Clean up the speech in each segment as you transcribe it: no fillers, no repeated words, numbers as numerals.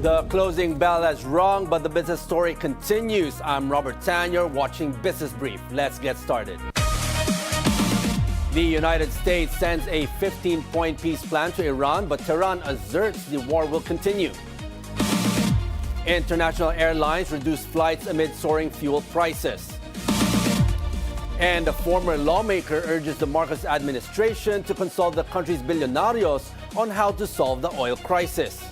The closing bell has rung, but the business story continues. I'm Robert Tan, you're watching Business Brief. Let's get started. The United States sends a 15-point peace plan to Iran, but Tehran asserts the war will continue. International airlines reduce flights amid soaring fuel prices. And a former lawmaker urges the Marcos administration to consult the country's bilyonaryos on how to solve the oil crisis.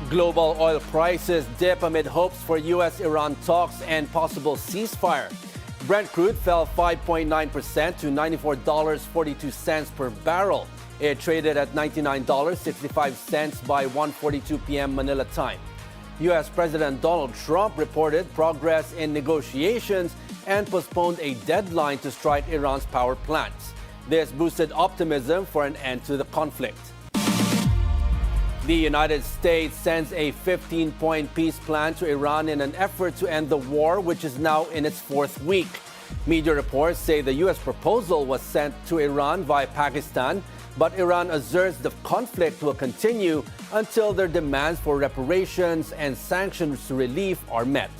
Global oil prices dip amid hopes for U.S.-Iran talks and possible ceasefire. Brent crude fell 5.9% to $94.42 per barrel. It traded at $99.65 by 1:42 p.m. Manila time. U.S. President Donald Trump reported progress in negotiations and postponed a deadline to strike Iran's power plants. This boosted optimism for an end to the conflict. The United States sends a 15-point peace plan to Iran in an effort to end the war, which is now in its fourth week. Media reports say the U.S. proposal was sent to Iran via Pakistan, but Iran asserts the conflict will continue until their demands for reparations and sanctions relief are met.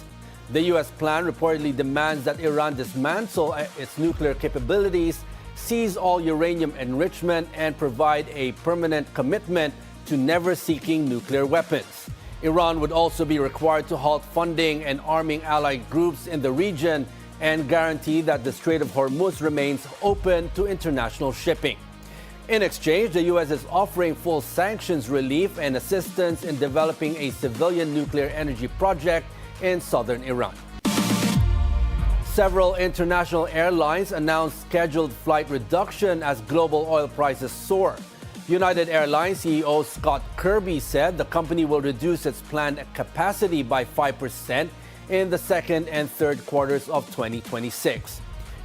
The U.S. plan reportedly demands that Iran dismantle its nuclear capabilities, seize all uranium enrichment, and provide a permanent commitment to never seeking nuclear weapons. Iran would also be required to halt funding and arming allied groups in the region and guarantee that the Strait of Hormuz remains open to international shipping. In exchange, the U.S. is offering full sanctions relief and assistance in developing a civilian nuclear energy project in southern Iran. Several international airlines announced scheduled flight reduction as global oil prices soar. United Airlines CEO Scott Kirby said the company will reduce its planned capacity by 5% in the second and third quarters of 2026.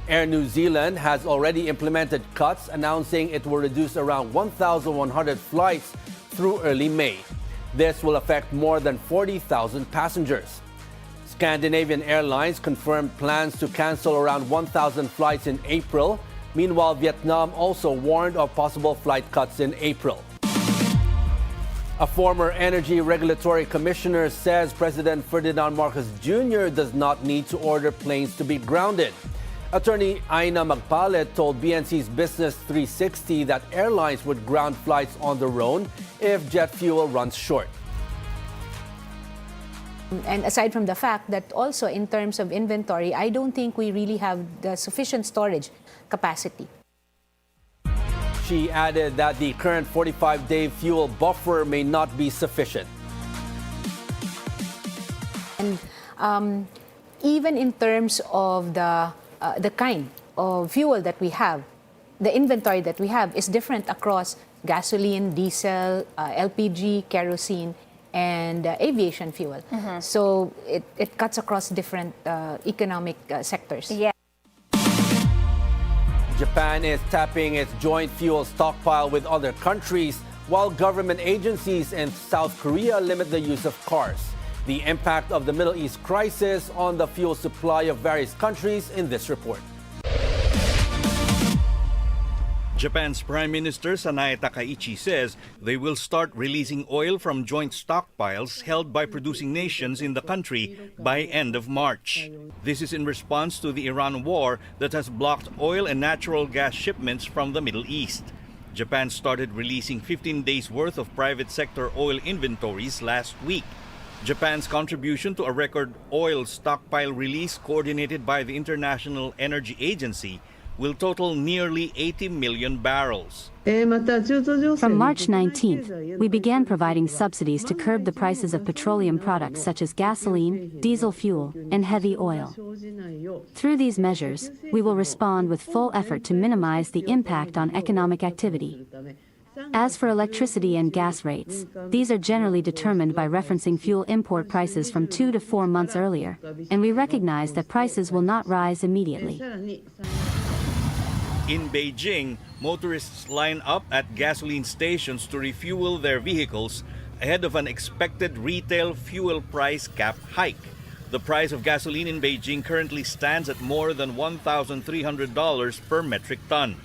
Air New Zealand has already implemented cuts, announcing it will reduce around 1,100 flights through early May. This will affect more than 40,000 passengers. Scandinavian Airlines confirmed plans to cancel around 1,000 flights in April. Meanwhile, Vietnam also warned of possible flight cuts in April. A former energy regulatory commissioner says President Ferdinand Marcos Jr. does not need to order planes to be grounded. Attorney Aina Magpalet told BNC's Business 360 that airlines would ground flights on their own if jet fuel runs short. And aside from the fact that also in terms of inventory, I don't think we really have the sufficient storage capacity. She added that the current 45-day fuel buffer may not be sufficient. And even in terms of the kind of fuel that we have, the inventory that we have is different across gasoline, diesel, LPG, kerosene, and aviation fuel. So it cuts across different economic sectors. Yeah. Japan is tapping its joint fuel stockpile with other countries, while government agencies in South Korea limit the use of cars. The impact of the Middle East crisis on the fuel supply of various countries in this report. Japan's Prime Minister Sanae Takaichi says they will start releasing oil from joint stockpiles held by producing nations in the country by end of March. This is in response to the Iran war that has blocked oil and natural gas shipments from the Middle East. Japan started releasing 15 days worth of private sector oil inventories last week. Japan's contribution to a record oil stockpile release coordinated by the International Energy Agency will total nearly 80 million barrels. From March 19th, we began providing subsidies to curb the prices of petroleum products such as gasoline, diesel fuel, and heavy oil. Through these measures, we will respond with full effort to minimize the impact on economic activity. As for electricity and gas rates, these are generally determined by referencing fuel import prices from 2 to 4 months earlier, and we recognize that prices will not rise immediately. In Beijing, motorists line up at gasoline stations to refuel their vehicles ahead of an expected retail fuel price cap hike. The price of gasoline in Beijing currently stands at more than $1,300 per metric ton.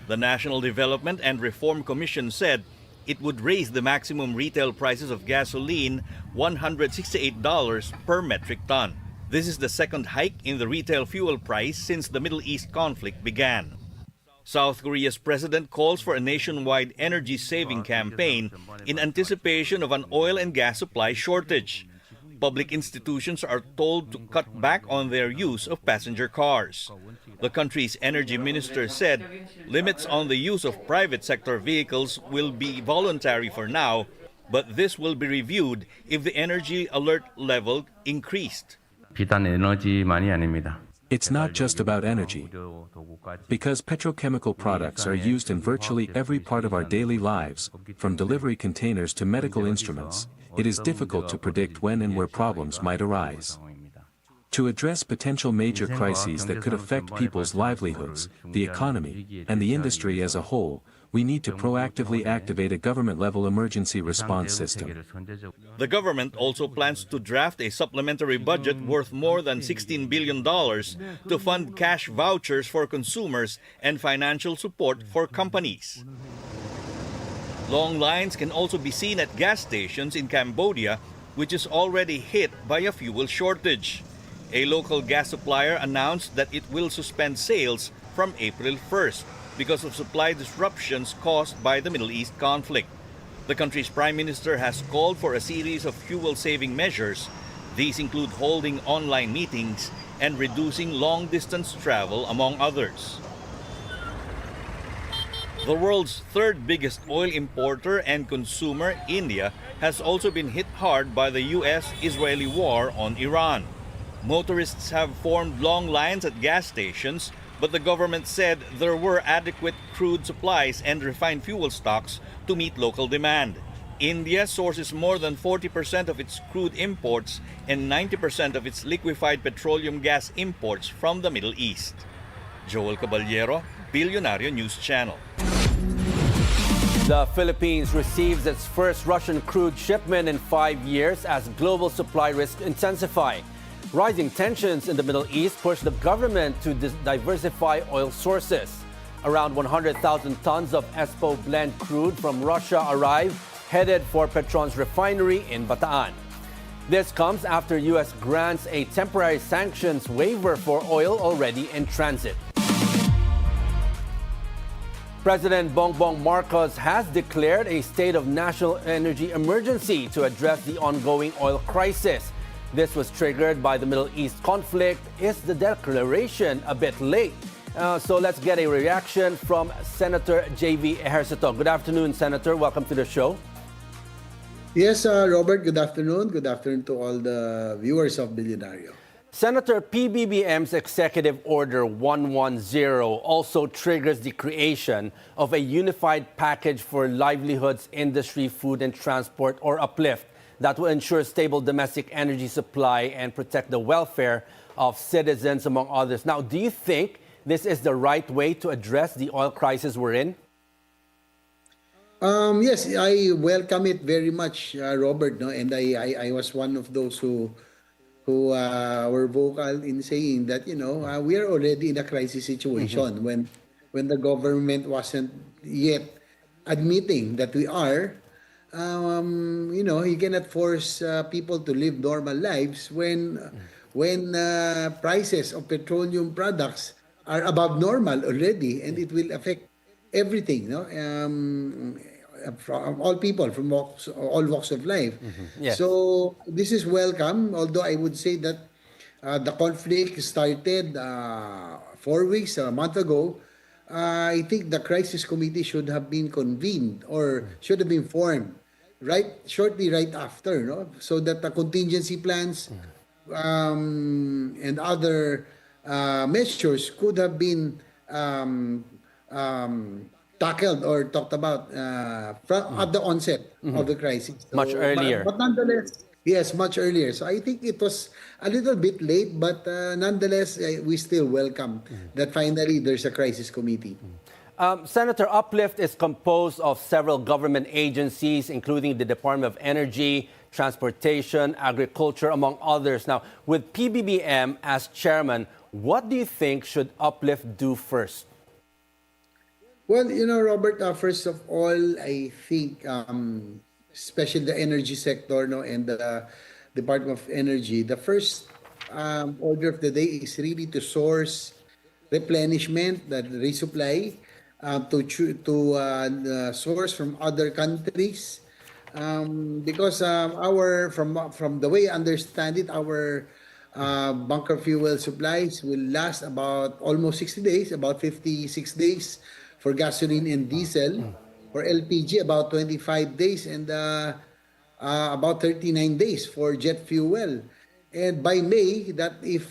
The National Development and Reform Commission said it would raise the maximum retail prices of gasoline $168 per metric ton. This is the second hike in the retail fuel price since the Middle East conflict began. South Korea's president calls for a nationwide energy-saving campaign in anticipation of an oil and gas supply shortage. Public institutions are told to cut back on their use of passenger cars. The country's energy minister said limits on the use of private sector vehicles will be voluntary for now, but this will be reviewed if the energy alert level increased. 비단 에너지만이 아닙니다. It's not just about energy. Because petrochemical products are used in virtually every part of our daily lives, from delivery containers to medical instruments, it is difficult to predict when and where problems might arise. To address potential major crises that could affect people's livelihoods, the economy, and the industry as a whole, we need to proactively activate a government-level emergency response system. The government also plans to draft a supplementary budget worth more than $16 billion to fund cash vouchers for consumers and financial support for companies. Long lines can also be seen at gas stations in Cambodia, which is already hit by a fuel shortage. A local gas supplier announced that it will suspend sales from April 1st because of supply disruptions caused by the Middle East conflict. The country's prime minister has called for a series of fuel-saving measures. These include holding online meetings and reducing long-distance travel, among others. The world's third biggest oil importer and consumer, India, has also been hit hard by the U.S.-Israeli war on Iran. Motorists have formed long lines at gas stations, but the government said there were adequate crude supplies and refined fuel stocks to meet local demand. India sources more than 40% of its crude imports and 90% of its liquefied petroleum gas imports from the Middle East. Joel Caballero, Bilyonaryo News Channel. The Philippines receives its first Russian crude shipment in 5 years as global supply risks intensify. Rising tensions in the Middle East push the government to diversify oil sources. Around 100,000 tons of ESPO blend crude from Russia arrive, headed for Petron's refinery in Bataan. This comes after U.S. grants a temporary sanctions waiver for oil already in transit. President Bongbong Marcos has declared a state of national energy emergency to address the ongoing oil crisis. This was triggered by the Middle East conflict. Is the declaration a bit late? So let's get a reaction from Senator J.V. Ejercito. Good afternoon, Senator. Welcome to the show. Yes, Robert, good afternoon. Good afternoon to all the viewers of Bilyonaryo. Senator, PBBM's Executive Order 110 also triggers the creation of a unified package for livelihoods, industry, food, and transport, or UPLIFT, that will ensure stable domestic energy supply and protect the welfare of citizens, among others. Now, do you think this is the right way to address the oil crisis we're in? Yes, I welcome it very much, Robert. No? And I was one of those who were vocal in saying that, we are already in a crisis situation when the government wasn't yet admitting that we are. You cannot force people to live normal lives when prices of petroleum products are above normal already, and it will affect everything. From all people, from all walks of life. Yes. So this is welcome. Although I would say that the conflict started 4 weeks, a month ago. I think the crisis committee should have been convened or should have been formed shortly right after, so that the contingency plans and other measures could have been tackled or talked about at the onset of the crisis. So, Much earlier. But nonetheless, yes, much earlier. So I think it was a little bit late, but nonetheless, we still welcome that finally there's a crisis committee. Senator, Uplift is composed of several government agencies, including the Department of Energy, Transportation, Agriculture, among others. Now, with PBBM as chairman, what do you think should Uplift do first? Well, Robert, first of all, I think, especially the energy sector, no, and the Department of Energy, the first order of the day is really to source replenishment, that resupply, to source from other countries, because from the way I understand it, our bunker fuel supplies will last about almost 60 days, about 56 days for gasoline and diesel. For LPG, about 25 days, and about 39 days for jet fuel. And by May, we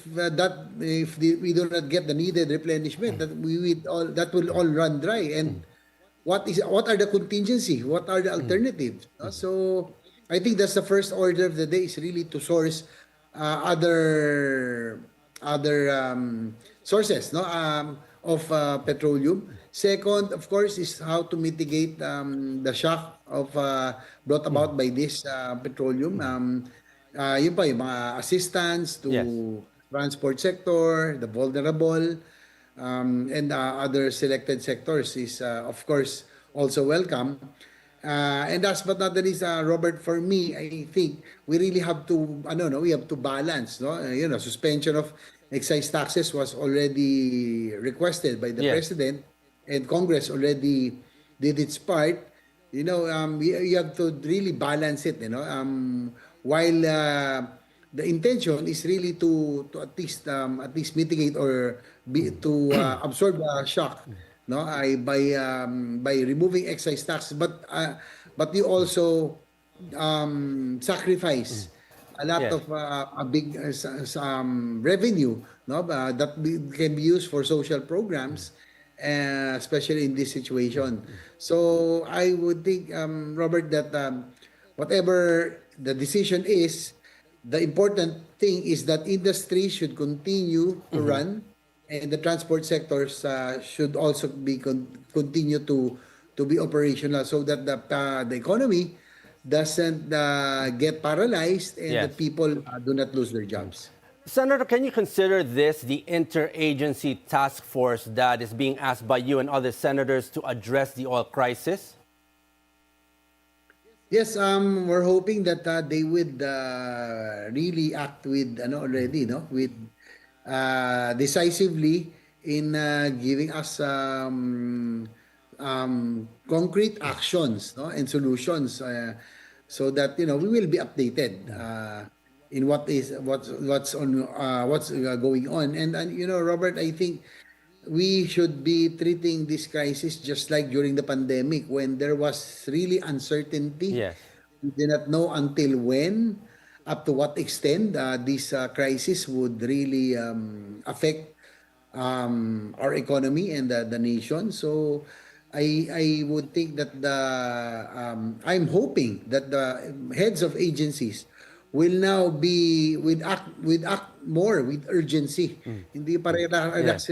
do not get the needed replenishment, that will all run dry. And what are the contingency? What are the alternatives? So I think that's the first order of the day, is really to source other sources, no, of petroleum. Second, of course, is how to mitigate the shock brought about by this petroleum. Yun pa, yung mga assistance to transport sector, the vulnerable, and other selected sectors is, of course, also welcome. And last but not the least, Robert, for me, I think we really have to, we have to balance, no? Suspension of excise taxes was already requested by the President, and Congress already did its part. You have to really balance it, while the intention is really to at least mitigate or absorb the shock, no, by removing excise tax, but you also sacrifice a lot of a big revenue, no, that can be used for social programs, especially in this situation. So I would think, Robert, that whatever the decision is, the important thing is that industry should continue to run, and the transport sectors should also be continue to be operational, so that the economy doesn't get paralyzed, and the people do not lose their jobs. Senator, can you consider this the interagency task force that is being asked by you and other senators to address the oil crisis? Yes, we're hoping that they would really act with with decisively in giving us concrete actions, no, and solutions, so that we will be updated in what's going on. And Robert, I think we should be treating this crisis just like during the pandemic, when there was really uncertainty. Yes. We did not know until when, up to what extent this crisis would really affect our economy and the nation. So I would think that I'm hoping that the heads of agencies will now act more with urgency. Hindi pa relax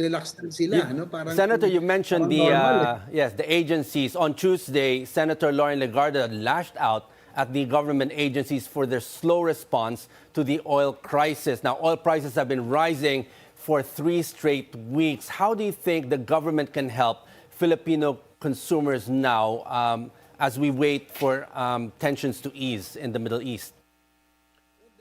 sila, no? Parang Senator, you mentioned the agencies. On Tuesday, Senator Lauren Legarda lashed out at the government agencies for their slow response to the oil crisis. Now, oil prices have been rising for 3 straight weeks. How do you think the government can help Filipino consumers now as we wait for tensions to ease in the Middle East?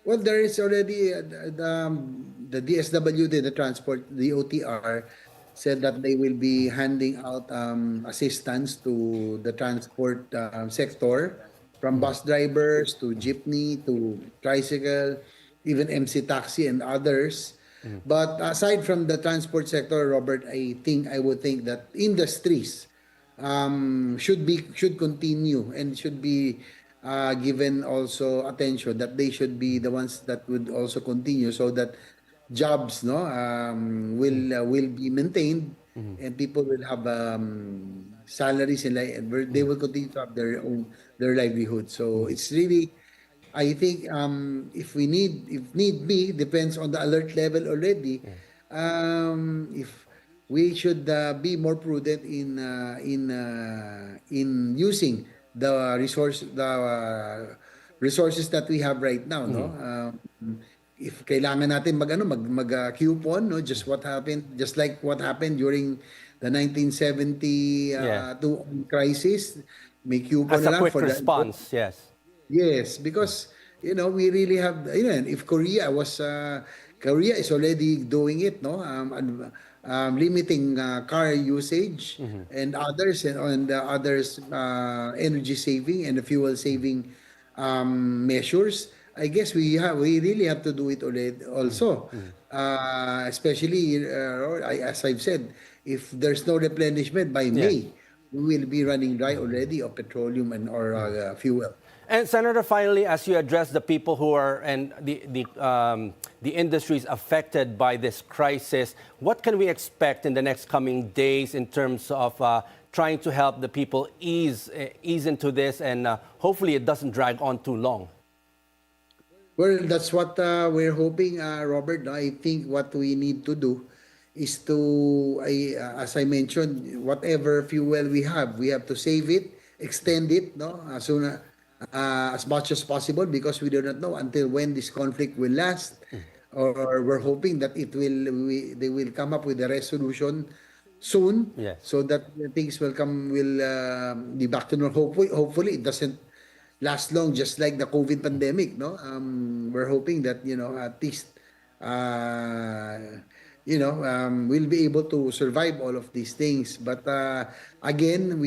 Well, there is already the DSWD, the transport, the OTR, said that they will be handing out assistance to the transport sector, from bus drivers to jeepney to tricycle, even MC taxi and others. But aside from the transport sector, Robert, I would think that industries should continue and should be given also attention, that they should be the ones that would also continue, so that jobs will be maintained, and people will have salaries, and they will continue to have their livelihood. So it's really, I think, if need be, depends on the alert level already. If we should be more prudent in using the resources that we have right now, no? If kailangan natin coupon, no, just like what happened during the 1972 crisis, may coupon As na a lang quick for response, yes. Yes, because we really have, if Korea is already doing it, no, limiting car usage and others and the others energy saving and the fuel saving measures. I guess we really have to do it already also, especially as I've said, if there's no replenishment by May, we will be running dry already of petroleum and or fuel. And Senator, finally, as you address the people who are and the industries affected by this crisis, what can we expect in the next coming days in terms of trying to help the people ease into this, and hopefully it doesn't drag on too long? Well, that's what we're hoping, Robert. I think what we need to do is to, as I mentioned, whatever fuel we have to save it, extend it, no, as much as possible, because we do not know until when this conflict will last. Or we're hoping that they will come up with a resolution soon, so that things will be back to normal. Hopefully, it doesn't last long, just like the COVID pandemic, no? We're hoping that at least we'll be able to survive all of these things. But again,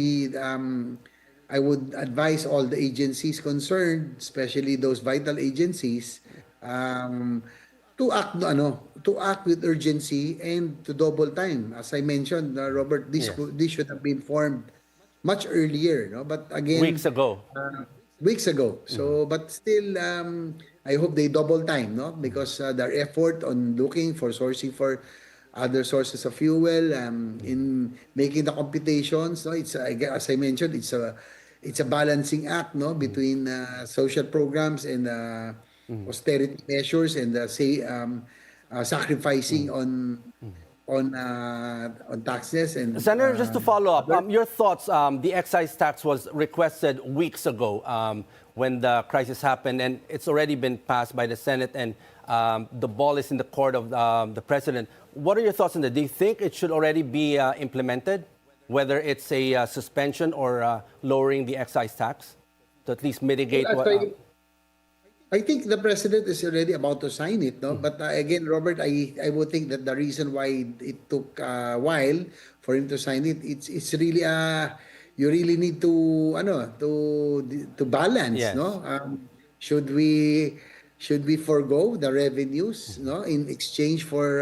I would advise all the agencies concerned, especially those vital agencies, to act with urgency and to double time. As I mentioned, Robert, this should have been formed much earlier, no? But again, weeks ago. So, but still, I hope they double time, no? Because their effort on sourcing for other sources of fuel, in making the computations, no? It's as I mentioned, it's a balancing act, no, between social programs and austerity measures and sacrificing on taxes. And Senator, just to follow up, your thoughts. The excise tax was requested weeks ago when the crisis happened, and it's already been passed by the Senate, and the ball is in the court of the president. What are your thoughts on that? Do you think it should already be implemented, whether it's a suspension or lowering the excise tax to at least mitigate I think the president is already about to sign it, no? But again, Robert, I would think that the reason why it took a while for him to sign it, it's really you really need to balance, no? Should we forgo the revenues, no, in exchange for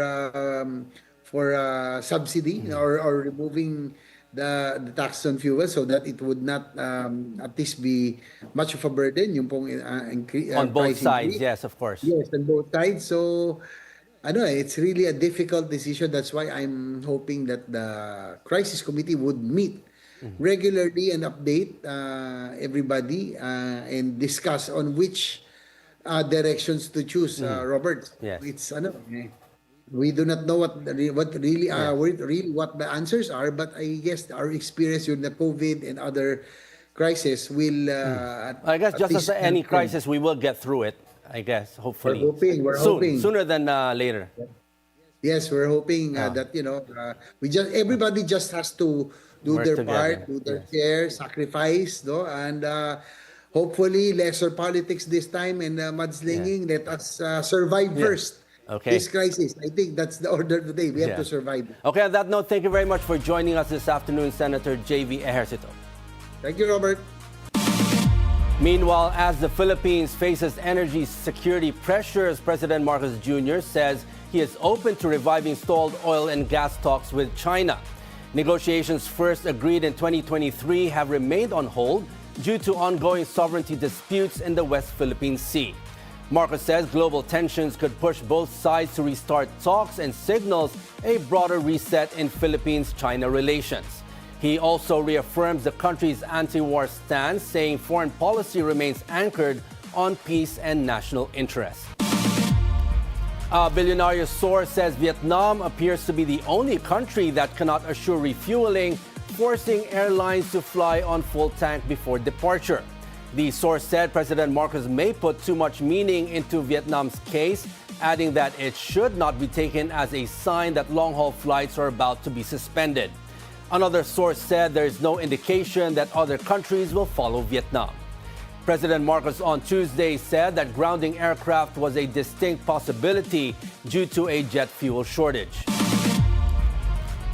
subsidy, or removing the tax on fuel, so that it would not at least be much of a burden yung pong on both sides increase. Yes, of course. Yes, on both sides. So I know it's really a difficult decision. That's why I'm hoping that the crisis committee would meet regularly and update everybody and discuss on which directions to choose, Robert. Yes. It's we do not know what really what the answers are, but I guess our experience during the COVID and other crisis will. I guess just as any crisis, we will get through it. I guess hopefully. We're hoping sooner than later. Yes, we're hoping that everybody just has to do work their together. part, do their share, sacrifice, no, and hopefully lesser politics this time and mudslinging. Let us survive first. Okay. This crisis. I think that's the order of the day. We have to survive. Okay, on that note, thank you very much for joining us this afternoon, Senator J.V. Ejercito. Thank you, Robert. Meanwhile, as the Philippines faces energy security pressures, President Marcos Jr. says he is open to reviving stalled oil and gas talks with China. Negotiations first agreed in 2023 have remained on hold due to ongoing sovereignty disputes in the West Philippine Sea. Marcos says global tensions could push both sides to restart talks and signals a broader reset in Philippines-China relations. He also reaffirms the country's anti-war stance, saying foreign policy remains anchored on peace and national interest. A Bilyonaryo source says Vietnam appears to be the only country that cannot assure refueling, forcing airlines to fly on full tank before departure. The source said President Marcos may put too much meaning into Vietnam's case, adding that it should not be taken as a sign that long-haul flights are about to be suspended. Another source said there is no indication that other countries will follow Vietnam. President Marcos on Tuesday said that grounding aircraft was a distinct possibility due to a jet fuel shortage.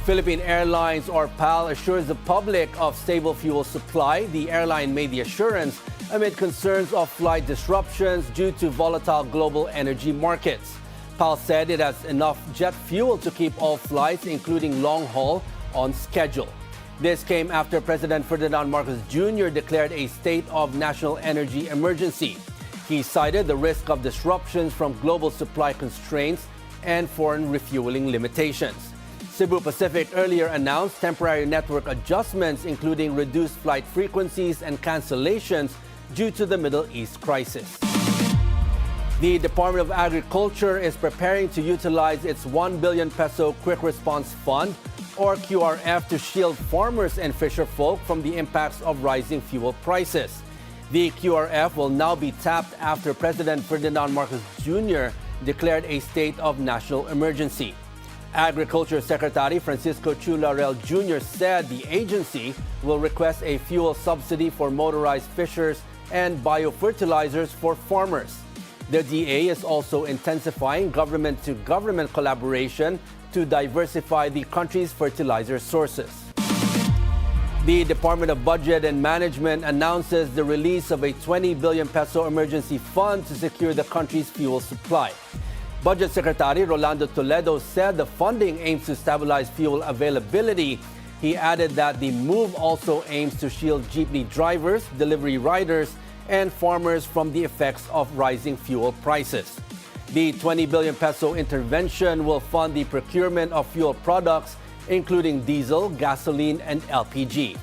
Philippine Airlines, or PAL, assures the public of stable fuel supply. The airline made the assurance amid concerns of flight disruptions due to volatile global energy markets. PAL said it has enough jet fuel to keep all flights, including long-haul, on schedule. This came after President Ferdinand Marcos Jr. declared a state of national energy emergency. He cited the risk of disruptions from global supply constraints and foreign refueling limitations. Cebu Pacific earlier announced temporary network adjustments, including reduced flight frequencies and cancellations due to the Middle East crisis. The Department of Agriculture is preparing to utilize its 1 billion peso Quick Response Fund, or QRF, to shield farmers and fisherfolk from the impacts of rising fuel prices. The QRF will now be tapped after President Ferdinand Marcos Jr. declared a state of national emergency. Agriculture Secretary Francisco Chu Laurel Jr. said the agency will request a fuel subsidy for motorized fishers and biofertilizers for farmers. The DA is also intensifying government-to-government collaboration to diversify the country's fertilizer sources. The Department of Budget and Management announces the release of a 20 billion peso emergency fund to secure the country's fuel supply. Budget Secretary Rolando Toledo said the funding aims to stabilize fuel availability. He added that the move also aims to shield jeepney drivers, delivery riders, and farmers from the effects of rising fuel prices. The 20 billion peso intervention will fund the procurement of fuel products, including diesel, gasoline, and LPG.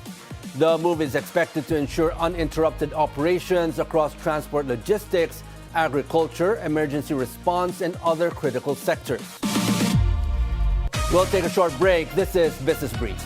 The move is expected to ensure uninterrupted operations across transport logistics, agriculture, emergency response, and other critical sectors. We'll take a short break. This is Business Brief.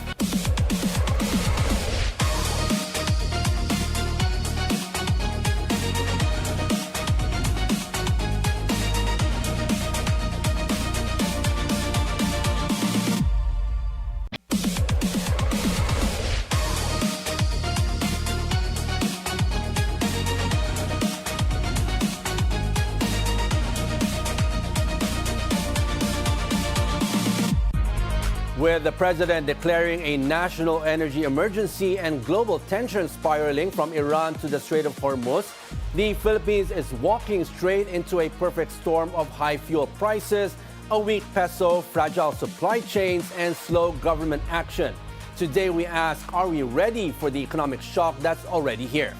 With the president declaring a national energy emergency and global tensions spiraling from Iran to the Strait of Hormuz, the Philippines is walking straight into a perfect storm of high fuel prices, a weak peso, fragile supply chains, and slow government action. Today we ask, are we ready for the economic shock that's already here?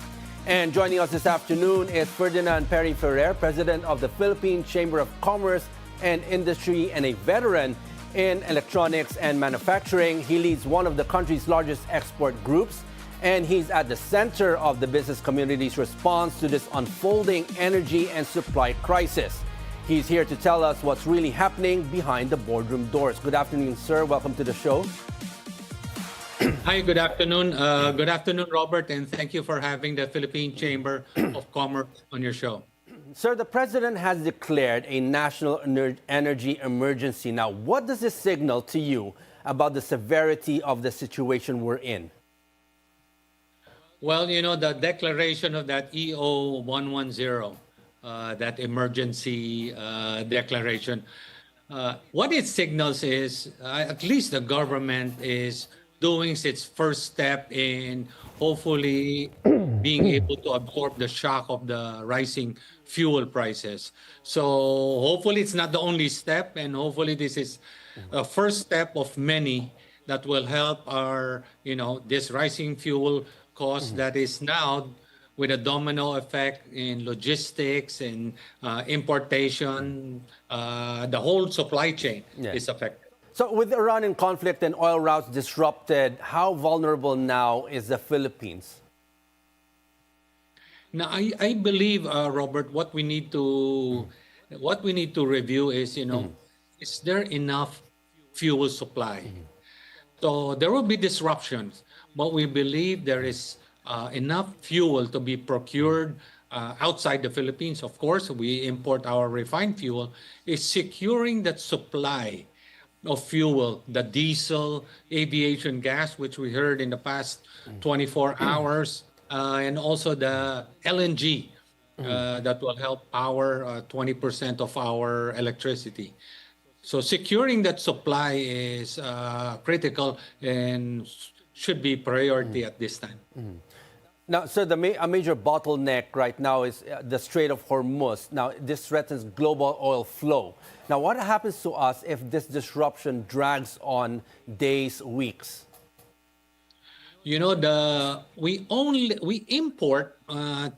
And joining us this afternoon is Ferdinand Perry Ferrer, president of the Philippine Chamber of Commerce and Industry and a veteran in electronics and manufacturing. He leads one of the country's largest export groups, and he's at the center of the business community's response to this unfolding energy and supply crisis. He's here to tell us what's really happening behind the boardroom doors. Good afternoon, sir. Welcome to the show. Hi, good afternoon. Good afternoon, Robert, and thank you for having the Philippine Chamber of Commerce on your show. Sir, the president has declared a national energy emergency. Now, what does this signal to you about the severity of the situation we're in? Well, you know, the declaration of that EO 110, that emergency declaration, what it signals is at least the government is doing its first step in hopefully being able to absorb the shock of the rising fuel prices. So hopefully it's not the only step, and hopefully this is a first step of many that will help our, this rising fuel cost that is now with a domino effect in logistics and importation, the whole supply chain is affected. So with Iran in conflict and oil routes disrupted, how vulnerable now is the Philippines? Now, I believe, Robert, what we need to what we need to review is, is there enough fuel supply? So there will be disruptions, but we believe there is enough fuel to be procured outside the Philippines. Of course, we import our refined fuel. Is securing that supply of fuel, the diesel, aviation gas, which we heard in the past 24 hours, and also the LNG that will help power 20% of our electricity. So securing that supply is critical and should be priority at this time. Now, sir, a major bottleneck right now is the Strait of Hormuz. Now, this threatens global oil flow. Now, what happens to us if this disruption drags on days, weeks? We import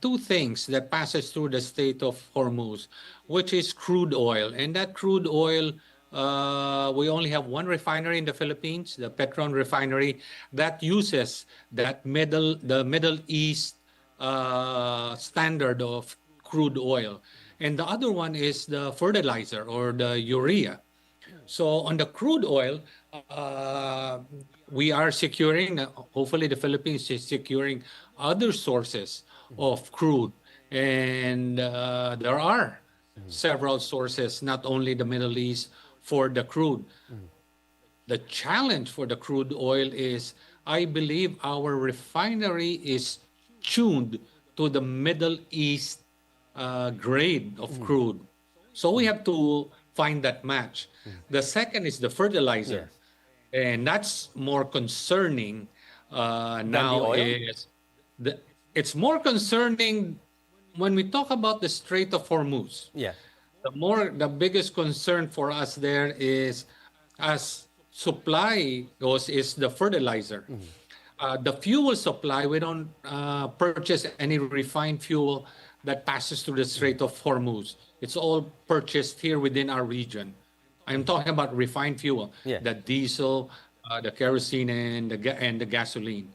two things that passes through the Strait of Hormuz, which is crude oil, and that crude oil. We only have one refinery in the Philippines, the Petron refinery, that uses the Middle East standard of crude oil. And the other one is the fertilizer or the urea. So on the crude oil, we are securing, hopefully the Philippines is securing other sources of crude. And there are several sources, not only the Middle East, for the crude. The challenge for the crude oil is, I believe our refinery is tuned to the Middle East grade of crude. So we have to find that match. The second is the fertilizer. Yes. And that's more concerning now. It's more concerning when we talk about the Strait of Hormuz. Yeah. The biggest concern for us there is, as supply goes, is the fertilizer. The fuel supply, we don't purchase any refined fuel that passes through the Strait of Hormuz. It's all purchased here within our region. I'm talking about refined fuel, the diesel, the kerosene, and the gasoline.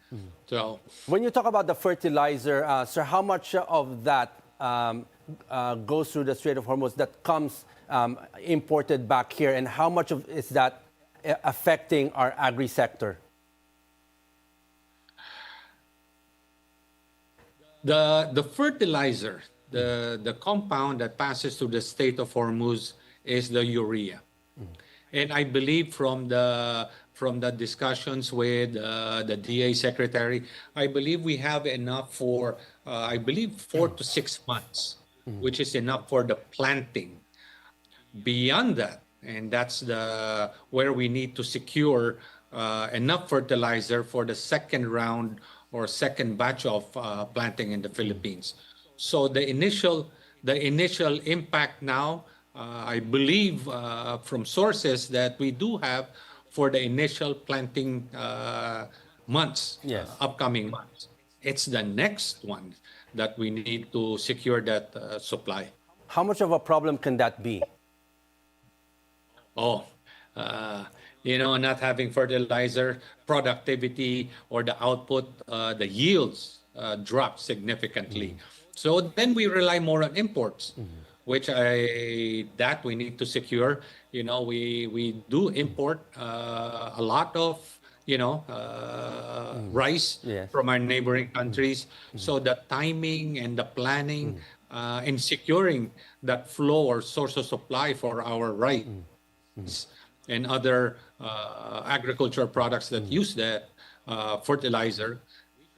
So when you talk about the fertilizer, sir, how much of that goes through the Strait of Hormuz that comes imported back here, and how much of is that affecting our agri sector? The fertilizer, the compound that passes through the Strait of Hormuz is the urea. And I believe from the discussions with the DA secretary, I believe we have enough for, I believe, 4 to 6 months, which is enough for the planting. Beyond that, and that's where we need to secure enough fertilizer for the second round or second batch of planting in the Philippines. So the initial impact now, I believe from sources that we do have for the initial planting months, upcoming months. It's the next one that we need to secure that supply. How much of a problem can that be? Not having fertilizer, productivity or the output, the yields drop significantly. So then we rely more on imports, which we need to secure. We do import a lot of rice from our neighboring countries. So the timing and the planning in securing that flow or source of supply for our rice and other agricultural products that use that fertilizer,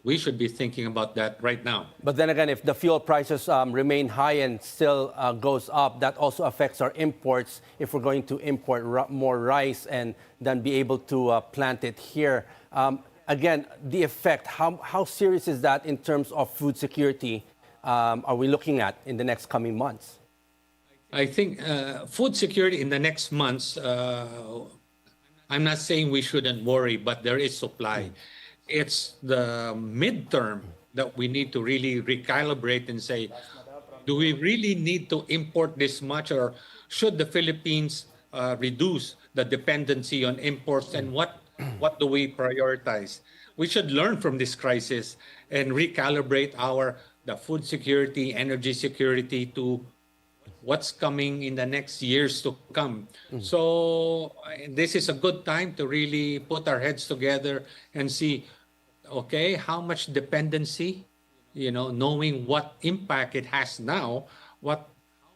we should be thinking about that right now. But then again, if the fuel prices remain high and still goes up, that also affects our imports if we're going to import more rice and then be able to plant it here. Again, the effect, how serious is that in terms of food security are we looking at in the next coming months? I think food security in the next months, I'm not saying we shouldn't worry, but there is supply. It's the midterm that we need to really recalibrate and say, do we really need to import this much, or should the Philippines reduce the dependency on imports, and what do we prioritize? We should learn from this crisis and recalibrate the food security, energy security to what's coming in the next years to come. So this is a good time to really put our heads together and see, okay, how much dependency, knowing what impact it has now,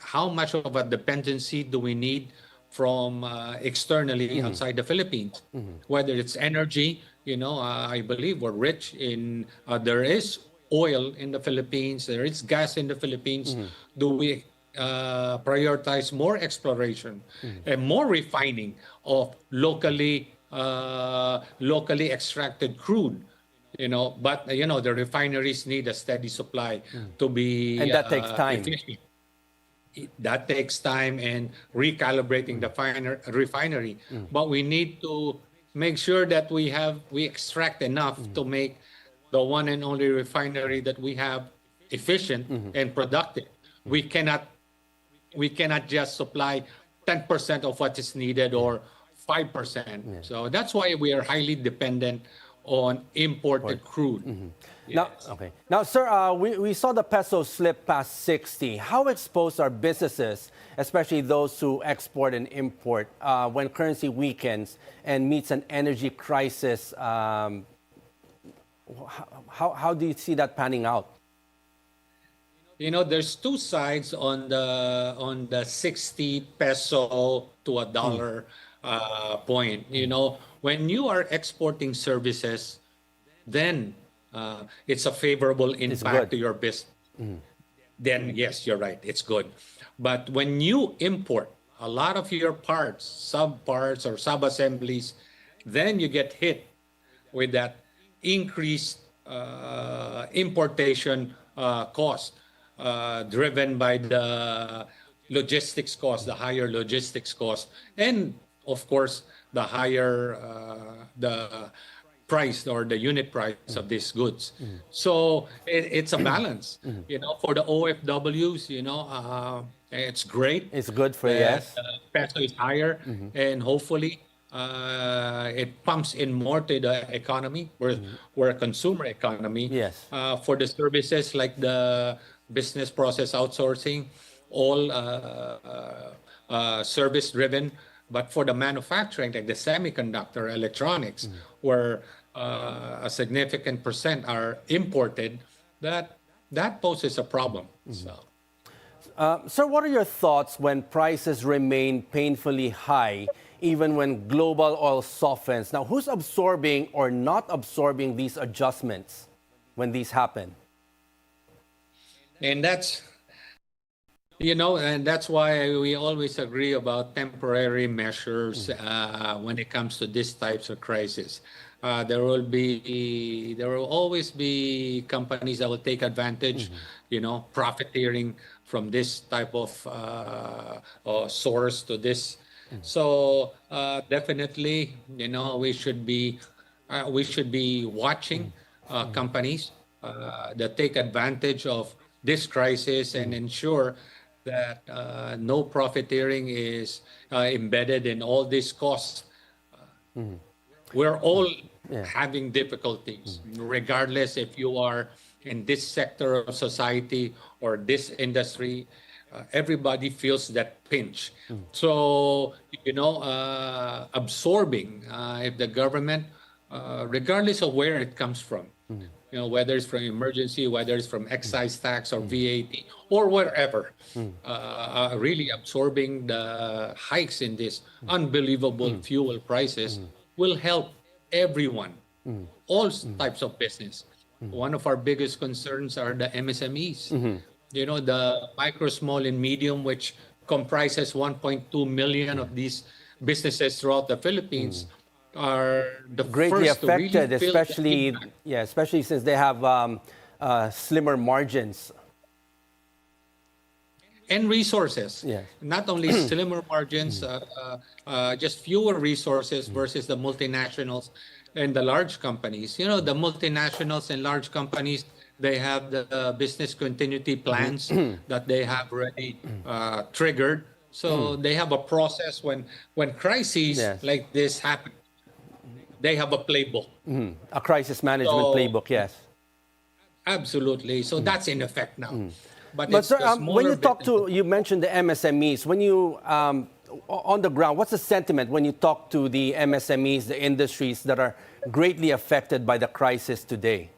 how much of a dependency do we need from externally outside the Philippines, whether it's energy, I believe we're rich in, there is oil in the Philippines, there is gas in the Philippines. Do we prioritize more exploration and more refining of locally extracted crude? But the refineries need a steady supply to be And that takes time. efficient. That takes time and recalibrating the refinery. But we need to make sure that we extract enough to make the one and only refinery that we have efficient and productive. We cannot just supply 10% of what is needed or 5%. So that's why we are highly dependent on imported crude. Now, sir, we saw the peso slip past 60. How exposed are businesses, especially those who export and import, when currency weakens and meets an energy crisis? How do you see that panning out? There's two sides on the 60 peso to a dollar point. When you are exporting services, then it's a favorable impact to your business. Then yes, you're right, it's good. But when you import a lot of your parts, sub-parts or sub-assemblies, then you get hit with that increased importation cost driven by the logistics cost, the higher logistics cost, and of course the higher the price or the unit price of these goods. So it's a balance. For the OFWs, it's great. It's good for that peso is higher, and hopefully it pumps in more to the economy. We're a consumer economy. Yes. For the services like the business process outsourcing, all service driven. But for the manufacturing, like the semiconductor electronics, where a significant percent are imported, that poses a problem. Sir, what are your thoughts when prices remain painfully high, even when global oil softens? Now, who's absorbing or not absorbing these adjustments when these happen? And that's why we always agree about temporary measures when it comes to these types of crisis. There will always be companies that will take advantage, profiteering from this type of source to this. So definitely, we should be watching companies that take advantage of this crisis and ensure that no profiteering is embedded in all these costs. We're all having difficulties, regardless if you are in this sector of society or this industry. Everybody feels that pinch. So, absorbing, if the government, regardless of where it comes from, whether it's from emergency, whether it's from excise tax or VAT or wherever, really absorbing the hikes in this unbelievable fuel prices will help everyone, all types of business. One of our biggest concerns are the MSMEs, the micro, small, and medium, which comprises 1.2 million of these businesses throughout the Philippines. Are the greatly first affected, to really especially since they have slimmer margins and resources. Yes. Not only slimmer margins, just fewer resources versus the multinationals and the large companies. The multinationals and large companies, they have the business continuity plans that they have already triggered. So they have a process when crises like this happen. They have a playbook. A crisis management playbook, yes. Absolutely. So that's in effect now. But But it's sir, the when smaller you talk businesses. to, you mentioned the MSMEs. When you on the ground, what's the sentiment when you talk to the MSMEs, the industries that are greatly affected by the crisis today?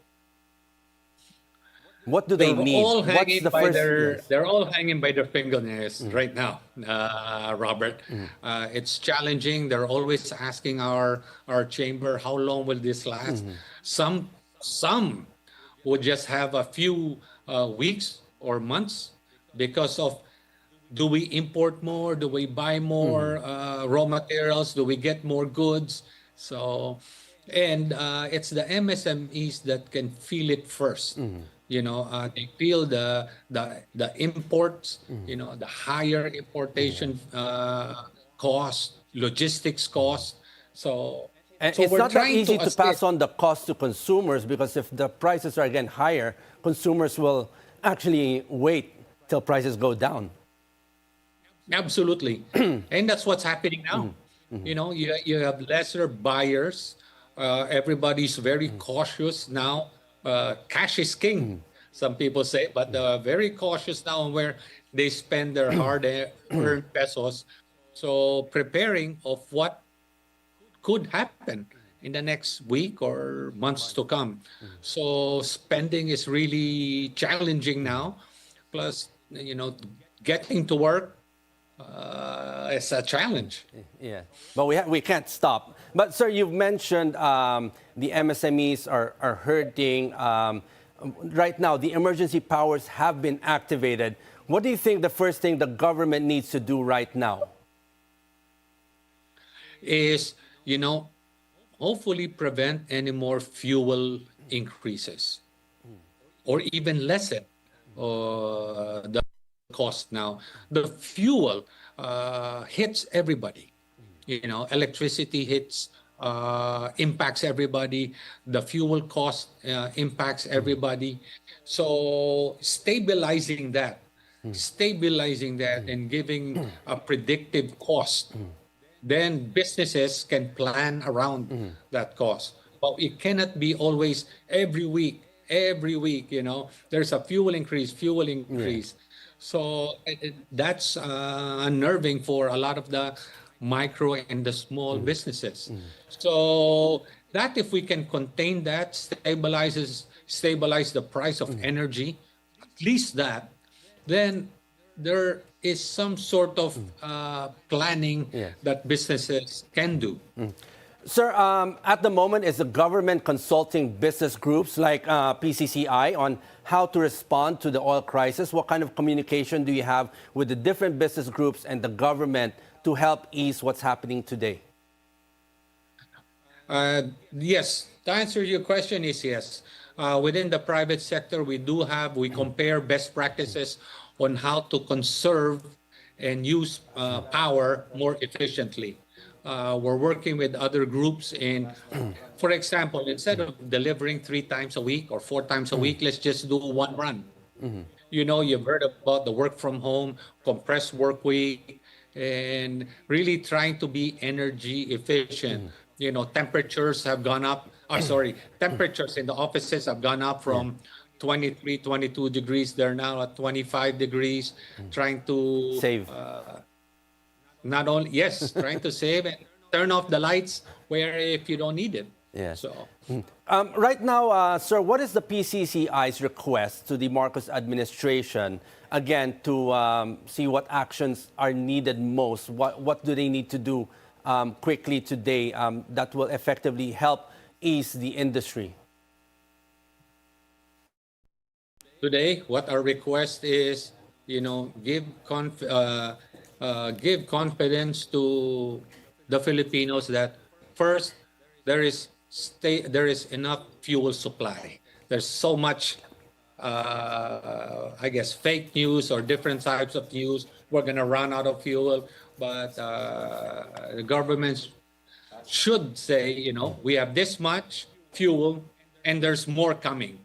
What do they They're need? all What's hanging the by first? their Yes. they're all hanging by their fingernails right now, Robert. It's challenging. They're always asking our chamber, how long will this last? Some would just have a few weeks or months because of, do we import more? Do we buy more raw materials? Do we get more goods? So, and it's the MSMEs that can feel it first. They feel the imports. The higher importation cost, logistics cost. So, And so it's we're not that trying to easy to assist. pass on the cost to consumers because if the prices are again higher, consumers will actually wait till prices go down. Absolutely. And that's what's happening now. You have lesser buyers. Everybody's very cautious now. Cash is king, some people say, but very cautious now on where they spend their hard-earned pesos. So preparing of what could happen in the next week or months to come. So spending is really challenging now. Plus, getting to work is a challenge. Yeah, but we can't stop. But sir, you've mentioned the MSMEs are hurting. Right now, the emergency powers have been activated. What do you think the first thing the government needs to do right now? Is, hopefully prevent any more fuel increases or even lessen the cost now. The fuel hits everybody. Electricity hits, impacts everybody. The fuel cost impacts everybody. So stabilizing that and giving a predictive cost, then businesses can plan around that cost. But it cannot be always every week, there's a fuel increase. So that's unnerving for a lot of the micro and the small businesses. So that if we can contain that, stabilize the price of energy, at least that, then there is some sort of planning that businesses can do. Sir, at the moment, is the government consulting business groups like PCCI on how to respond to the oil crisis? What kind of communication do you have with the different business groups and the government to help ease what's happening today? Yes, to answer your question is yes. Within the private sector, we compare best practices on how to conserve and use power more efficiently. We're working with other groups for example, instead of delivering 3 times a week or 4 times a week, let's just do one run. You've heard about the work from home, compressed work week, and really trying to be energy efficient. Temperatures have gone up. Temperatures in the offices have gone up from 23, 22 degrees. They're now at 25 degrees, trying to Save. Trying to save and turn off the lights where if you don't need it. Yes. So, Right now, sir, what is the PCCI's request to the Marcos administration, again, to see what actions are needed most? What do they need to do quickly today that will effectively help ease the industry? today, what our request is, give confidence to the Filipinos that first there is enough fuel supply. There's so much, I guess, fake news or different types of news. We're gonna run out of fuel, but the governments should say, we have this much fuel and there's more coming.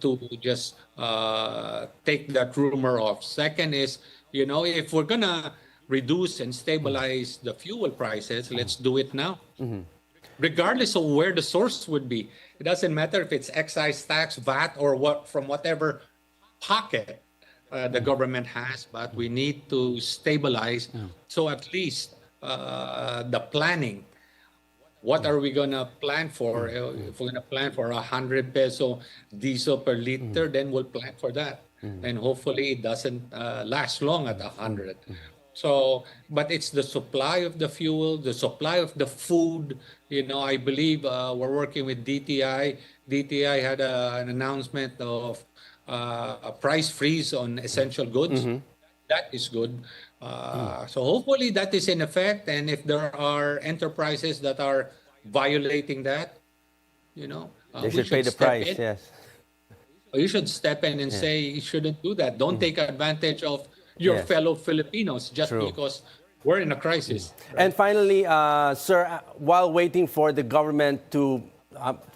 To just take that rumor off. Second is, if we're gonna reduce and stabilize the fuel prices, let's do it now. Regardless of where the source would be. It doesn't matter if it's excise tax, VAT, or what from whatever pocket the government has, but we need to stabilize. So at least the planning, what are we going to plan for? If we're going to plan for 100 peso diesel per liter, then we'll plan for that. And hopefully it doesn't last long at 100. So, but it's the supply of the fuel, the supply of the food. I believe we're working with DTI. DTI had an announcement of a price freeze on essential goods. That is good. So hopefully that is in effect. And if there are enterprises that are violating that, they should pay the price. Yes. You should step in and say you shouldn't do that. Don't take advantage of your fellow Filipinos just because we're in a crisis. And finally, sir, while waiting for the government to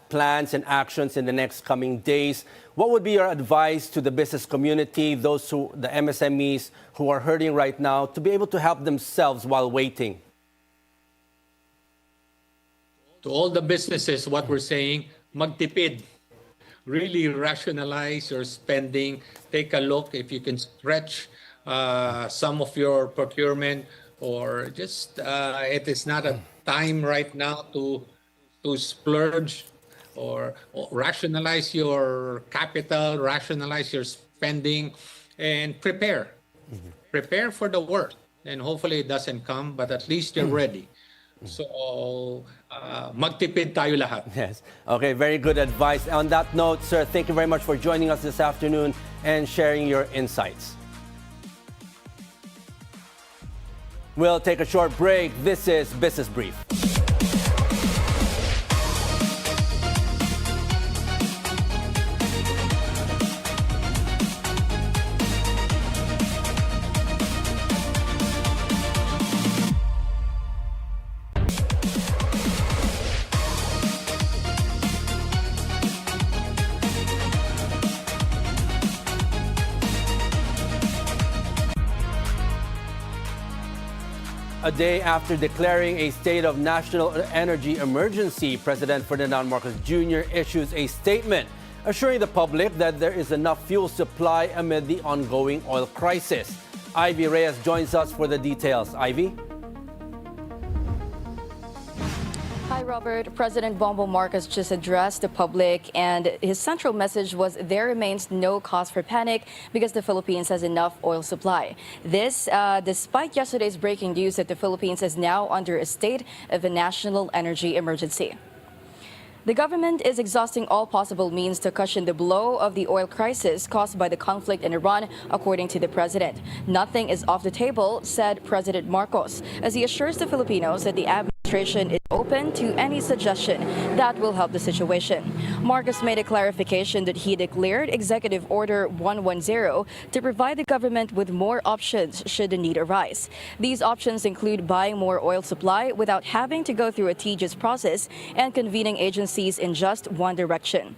plans and actions in the next coming days, what would be your advice to the business community, the MSMEs who are hurting right now, to be able to help themselves while waiting? To all the businesses, what we're saying, magtipid. Really rationalize your spending. Take a look if you can stretch some of your procurement, or just it is not a time right now to splurge, or rationalize your capital, rationalize your spending, and prepare. Prepare for the worst, and hopefully it doesn't come, but at least you're ready. So, magtipid tayo lahat. Yes. Okay, very good advice. On that note, sir, thank you very much for joining us this afternoon and sharing your insights. We'll take a short break. This is Business Brief. A day after declaring a state of national energy emergency, President Ferdinand Marcos Jr. issues a statement assuring the public that there is enough fuel supply amid the ongoing oil crisis. Ivy Reyes joins us for the details. Ivy? Hi, Robert. President Bongbong Marcos just addressed the public, and his central message was there remains no cause for panic because the Philippines has enough oil supply. This, despite yesterday's breaking news that the Philippines is now under a state of a national energy emergency. The government is exhausting all possible means to cushion the blow of the oil crisis caused by the conflict in Iran, according to the president. Nothing is off the table, said President Marcos, as he assures the Filipinos that the administration is open to any suggestion that will help the situation. Marcos made a clarification that he declared Executive Order 110 to provide the government with more options should the need arise. These options include buying more oil supply without having to go through a tedious process and convening agencies in just one direction.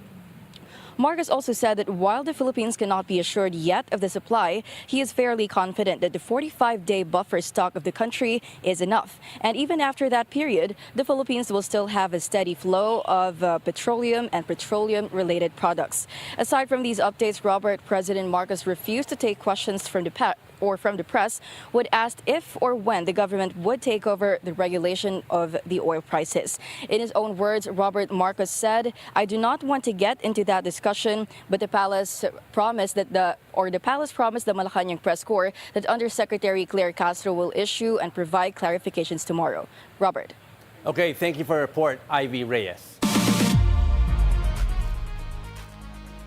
Marcos also said that while the Philippines cannot be assured yet of the supply, he is fairly confident that the 45-day buffer stock of the country is enough. And even after that period, the Philippines will still have a steady flow of petroleum and petroleum-related products. Aside from these updates, Robert, President Marcos refused to take questions from the press when asked if or when the government would take over the regulation of the oil prices. In his own words, Robert Marcos said, "I do not want to get into that discussion, but the palace promised the Malacanang press corps that Undersecretary Claire Castro will issue and provide clarifications tomorrow." Robert. Okay, thank you for your report, Ivy Reyes.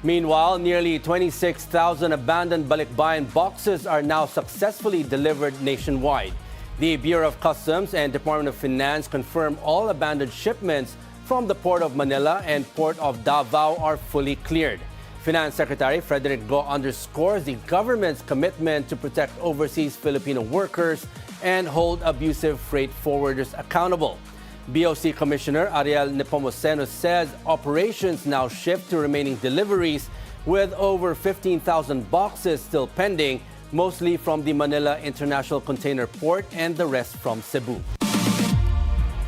Meanwhile, nearly 26,000 abandoned balikbayan boxes are now successfully delivered nationwide. The Bureau of Customs and Department of Finance confirm all abandoned shipments from the Port of Manila and Port of Davao are fully cleared. Finance Secretary Frederick Go underscores the government's commitment to protect overseas Filipino workers and hold abusive freight forwarders accountable. BOC Commissioner Ariel Nepomuceno says operations now shift to remaining deliveries with over 15,000 boxes still pending, mostly from the Manila International Container Port and the rest from Cebu.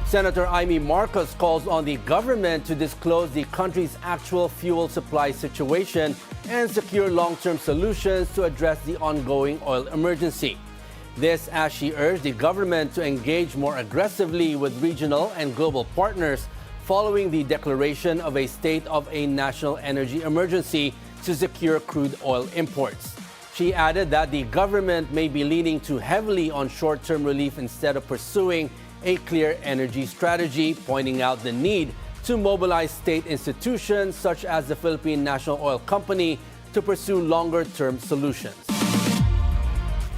Senator Amy Marcos calls on the government to disclose the country's actual fuel supply situation and secure long-term solutions to address the ongoing oil emergency. This as she urged the government to engage more aggressively with regional and global partners following the declaration of a state of a national energy emergency to secure crude oil imports. She added that the government may be leaning too heavily on short-term relief instead of pursuing a clear energy strategy, pointing out the need to mobilize state institutions such as the Philippine National Oil Company to pursue longer-term solutions.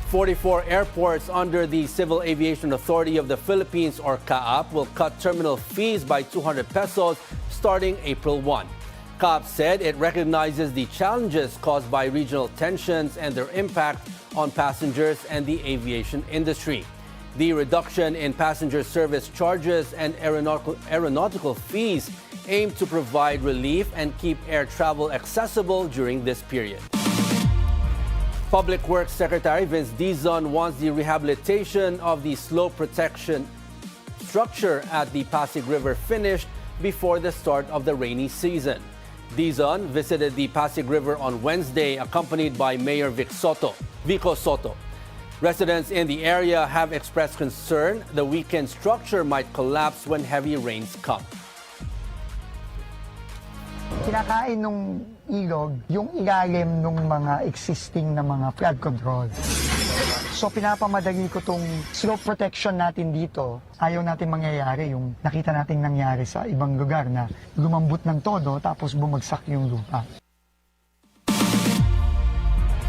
44 airports under the Civil Aviation Authority of the Philippines, or CAAP, will cut terminal fees by 200 pesos starting April 1. CAAP said it recognizes the challenges caused by regional tensions and their impact on passengers and the aviation industry. The reduction in passenger service charges and aeronautical fees aim to provide relief and keep air travel accessible during this period. Public Works Secretary Vince Dizon wants the rehabilitation of the slope protection structure at the Pasig River finished before the start of the rainy season. Dizon visited the Pasig River on Wednesday, accompanied by Mayor Vico Soto. Residents in the area have expressed concern the weakened structure might collapse when heavy rains come. Kinakain ng ilog yung ilalim ng mga existing na mga flood control. So pinapamadali ko tong slope protection natin dito. Ayaw natin mangyayari yung nakita nating nangyari sa ibang lugar na lumambot ng todo tapos bumagsak yung lupa.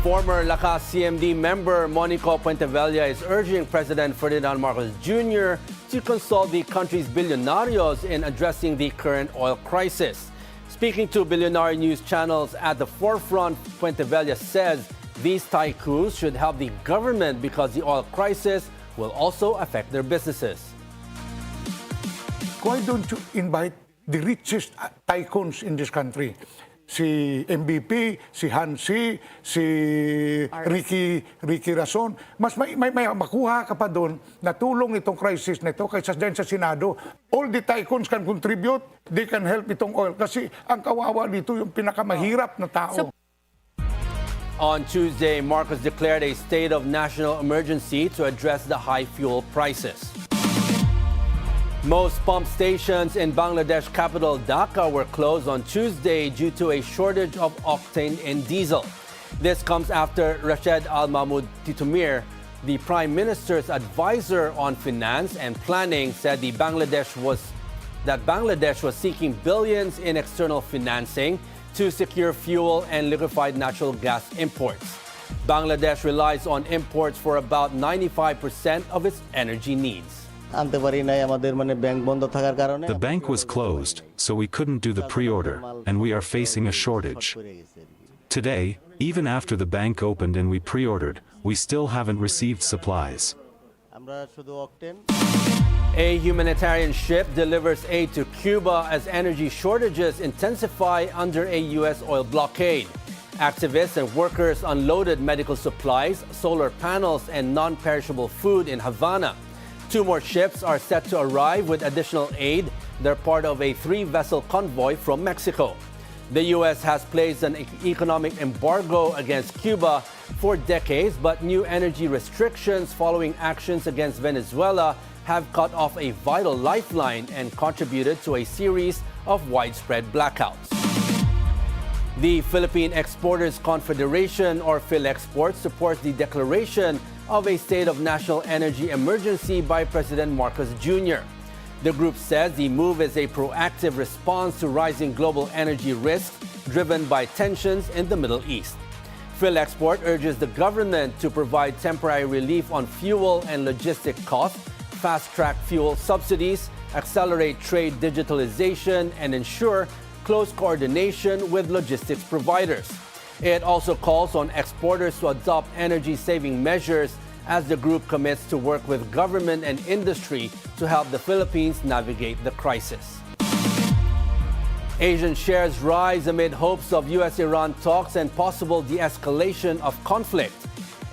Former Lakas CMD member Monico Puentevella is urging President Ferdinand Marcos Jr. to consult the country's bilyonaryos in addressing the current oil crisis. Speaking to Bilyonaryo news channels at the forefront, Puentevella says these tycoons should help the government because the oil crisis will also affect their businesses. Why don't you invite the richest tycoons in this country? Si MVP, si Hansi, si Ricky Rason. Mas may makuha ka pa doon na tulong itong crisis na ito kaysa dyan sa Senado. All the tycoons can contribute, they can help itong oil. Kasi ang kawawa dito yung pinakamahirap na tao. On Tuesday, Marcos declared a state of national emergency to address the high fuel prices. Most pump stations in Bangladesh capital Dhaka were closed on Tuesday due to a shortage of octane in diesel. This comes after Rashid Al Mahmoud Titumir, the Prime Minister's advisor on finance and planning, said Bangladesh was seeking billions in external financing to secure fuel and liquefied natural gas imports. Bangladesh relies on imports for about 95% of its energy needs. The bank was closed, so we couldn't do the pre-order, and we are facing a shortage. Today, even after the bank opened and we pre-ordered, we still haven't received supplies. A humanitarian ship delivers aid to Cuba as energy shortages intensify under a U.S. oil blockade. Activists and workers unloaded medical supplies, solar panels, and non-perishable food in Havana. 2 more ships are set to arrive with additional aid. They're part of a 3-vessel convoy from Mexico. The U.S. has placed an economic embargo against Cuba for decades, but new energy restrictions following actions against Venezuela have cut off a vital lifeline and contributed to a series of widespread blackouts. The Philippine Exporters Confederation, or PhilExport, supports the declaration of a state of national energy emergency by President Marcos Jr. The group says the move is a proactive response to rising global energy risks driven by tensions in the Middle East. PhilExport urges the government to provide temporary relief on fuel and logistic costs, fast-track fuel subsidies, accelerate trade digitalization, and ensure close coordination with logistics providers. It also calls on exporters to adopt energy-saving measures as the group commits to work with government and industry to help the Philippines navigate the crisis. Asian shares rise amid hopes of U.S.-Iran talks and possible de-escalation of conflict.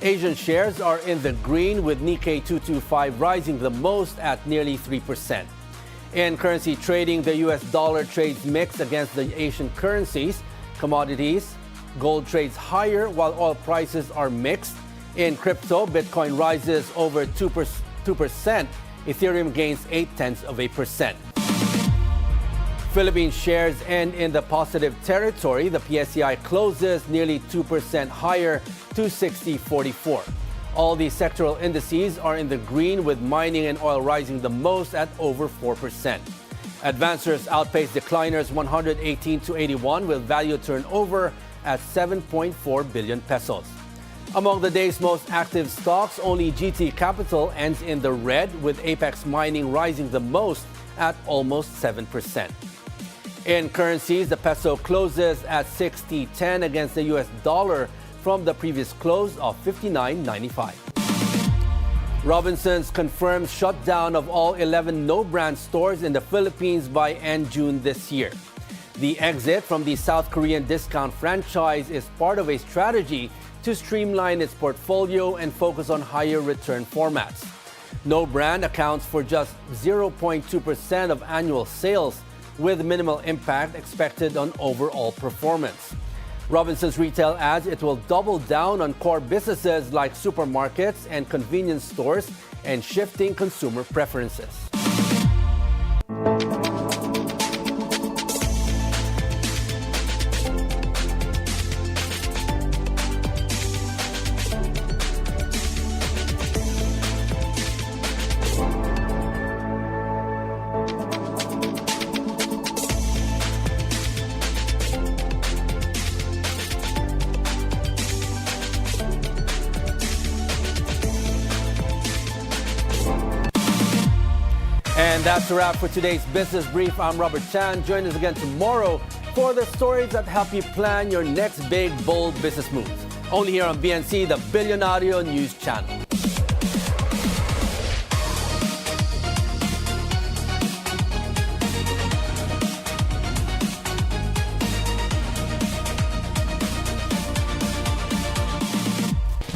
Asian shares are in the green, with Nikkei 225 rising the most at nearly 3%. In currency trading, the US dollar trades mixed against the Asian currencies. Commodities, gold trades higher while oil prices are mixed. In crypto, Bitcoin rises over 2%. Ethereum gains 0.8%. Philippine shares end in the positive territory. The PSCI closes nearly 2% higher to 60.44. All the sectoral indices are in the green, with mining and oil rising the most at over 4%. Advancers outpace decliners 118 to 81, with value turnover at 7.4 billion pesos. Among the day's most active stocks, only GT Capital ends in the red, with Apex Mining rising the most at almost 7%. In currencies, the peso closes at 60.10 against the US dollar from the previous close of 59.95. Robinsons confirms shutdown of all 11 no-brand stores in the Philippines by end June this year. The exit from the South Korean discount franchise is part of a strategy to streamline its portfolio and focus on higher return formats. No brand accounts for just 0.2% of annual sales, with minimal impact expected on overall performance. Robinsons Retail adds it will double down on core businesses like supermarkets and convenience stores and shifting consumer preferences. And that's a wrap for today's Business Brief. I'm Robert Chan. Join us again tomorrow for the stories that help you plan your next big, bold business moves. Only here on BNC, the Bilyonaryo News Channel.